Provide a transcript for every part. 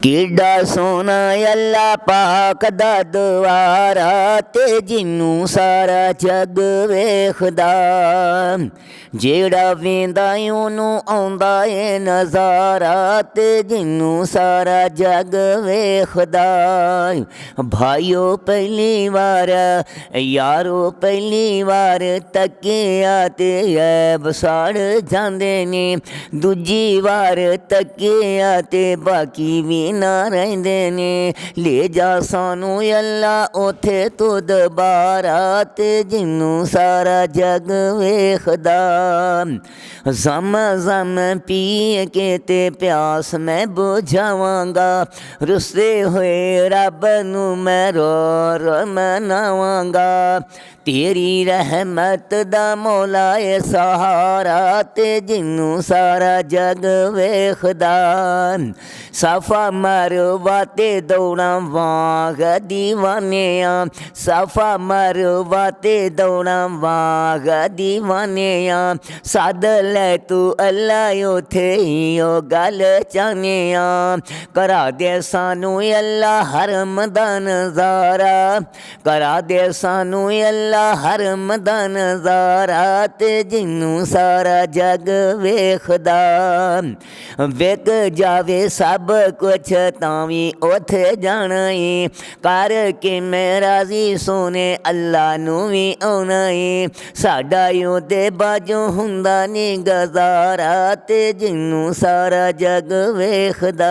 ਕਿੱਡਾ ਸੋਹਣਾ ਅੱਲਾ ਪਾਕ ਦਾ ਦੁਆਰਾ ਤੇ ਜਿਨੂੰ ਸਾਰਾ ਜਗ ਵੇਖਦਾ। ਜਿਹੜਾ ਵੇਂਦਾ ਉਹਨੂੰ ਆਉਂਦਾ ਏ ਨਜ਼ਾਰਾ ਤੇ ਜਿਨੂੰ ਸਾਰਾ ਜਗ ਵੇਖਦਾ। ਭਾਈਓ ਪਹਿਲੀ ਵਾਰ ਯਾਰੋ ਪਹਿਲੀ ਵਾਰ ਤੱਕਿਆ ਤੇ ਐਬ ਸਾੜ ਜਾਂਦੇ ਨੇ, ਦੂਜੀ ਵਾਰ ਤੱਕਿਆ ਤੇ ਬਾਕੀ ਵੀ ਨਾ ਰਹਿੰਦੇ ਨੇ। ਲੈ ਜਾ ਸਾਨੂੰ ਅੱਲਾ ਉੱਥੇ ਤੂੰ ਦੁਬਾਰਾ ਤੇ ਜਿਨੂੰ ਸਾਰਾ ਜਗ ਵੇਖਦਾ। ਜ਼ਮ ਜ਼ਮ ਪੀ ਕੇ ਤੇ ਪਿਆਸ ਮੈਂ ਬੁਝਾਵਾਂਗਾ, ਰੁੱਸੇ ਹੋਏ ਰੱਬ ਨੂੰ ਮੈਂ ਰੋ ਰੋ ਮਨਾਵਾਂਗਾ। ਤੇਰੀ ਰਹਿਮਤ ਦਾ ਮੌਲਾ ਏ ਸਹਾਰਾ ਤੇ ਜਿਨੂੰ ਸਾਰਾ ਜਗ ਵੇਖਦਾ। ਸਫਾ ਮਰਵਾ ਤੇ ਦੌੜਾਂ ਵਾਂਗ ਦੀਵਾਨਿਆਂ, ਸਫਾ ਮਰਵਾ ਤੇ ਦੌੜਾਂ ਵਾਂਗ ਦੀਵਾਨਿਆਂ। ਸੱਦ ਲੈ ਤੂੰ ਅੱਲਾ ਉੱਥੇ ਉਹ ਗੱਲ ਚਾਹੁੰਦਿਆਂ। ਕਰਾ ਦੇ ਸਾਨੂੰ ਅੱਲਾ ਹਰਮ ਦਾ ਨਜ਼ਾਰਾ, ਕਰਾ ਦੇ ਸਾਨੂੰ ਅੱਲਾ ਹਰਮ ਦਾ ਨਜ਼ਾਰਾ ਤੇ ਜਿਨੂੰ ਸਾਰਾ ਜਗ ਵੇਖਦਾ। ਵਿਕ ਜਾਵੇ ਸਭ ਕੁਛ ਤਾਂ ਵੀ ਉੱਥੇ ਜਾਣਾ ਏ, ਕਰਕੇ ਮੈਂ ਰਾਜ਼ੀ ਸੋਨੇ ਅੱਲਾ ਨੂੰ ਵੀ ਆਉਣਾ ਏ। ਸਾਡਾ ਉਹਦੇ ਬਾਝੋਂ ਹੁੰਦਾ ਨੀ ਗੁਜ਼ਾਰਾ ਤੇ ਜਿਨੂੰ ਸਾਰਾ ਜਗ ਵੇਖਦਾ।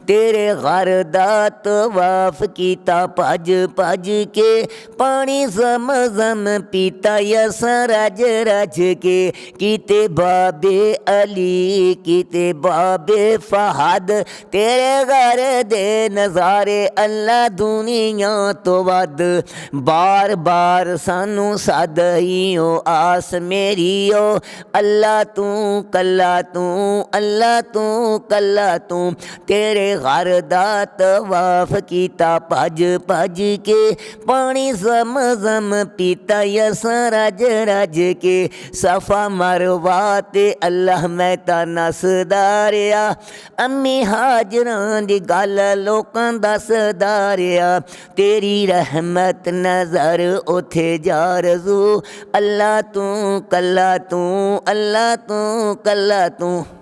ਤੇਰੇ ਘਰ ਦਾ ਤਵਾਫ ਕੀਤਾ ਭੱਜ ਭੱਜ ਕੇ, ਪਾਣੀ ਜ਼ਮ ਪੀਤਾ ਯਸ ਰਜ ਰਜ ਕੇ। ਕੀਤੇ ਬਾਬੇ ਅਲੀ ਕੀਤੇ ਬਾਬੇ ਫਹਦ, ਤੇਰੇ ਘਰ ਦੇ ਨਜ਼ਾਰੇ ਅੱਲਾ ਦੁਨੀਆ ਤੋਂ ਵੱਧ। ਬਾਰ ਬਾਰ ਸਾਨੂੰ ਸਦਈਓ ਆਸ ਮੇਰੀਓ, ਅੱਲਾ ਤੂੰ ਕੱਲਾ ਤੂੰ ਅੱਲਾ ਤੂੰ ਕੱਲਾ ਤੂੰ। ਤੇਰੇ ਘਰ ਦਾ ਤਵਾਫ ਕੀਤਾ ਭੱਜ ਭੱਜ ਕੇ, ਪਾਣੀ ਜ਼ਮ ਪੀਤਾ ਯਸ ਰਜ ਰਜ ਕੇ। ਸਫਾ ਮਰਵਾ ਤੇ ਅੱਲਾ ਮੈਂ ਤਾਂ ਨੱਸਦਾ ਰਿਹਾ, ਅੰਮੀ ਹਾਜਰਾਂ ਦੀ ਗੱਲ ਲੋਕਾਂ ਦੱਸਦਾ ਰਿਹਾ। ਤੇਰੀ ਰਹਿਮਤ ਨਜ਼ਰ ਉੱਥੇ ਜਾ ਰਜ਼ੂ, ਅੱਲਾ ਤੂੰ ਕੱਲਾ ਤੂੰ ਅੱਲਾ ਤੂੰ ਕੱਲਾ ਤੂੰ।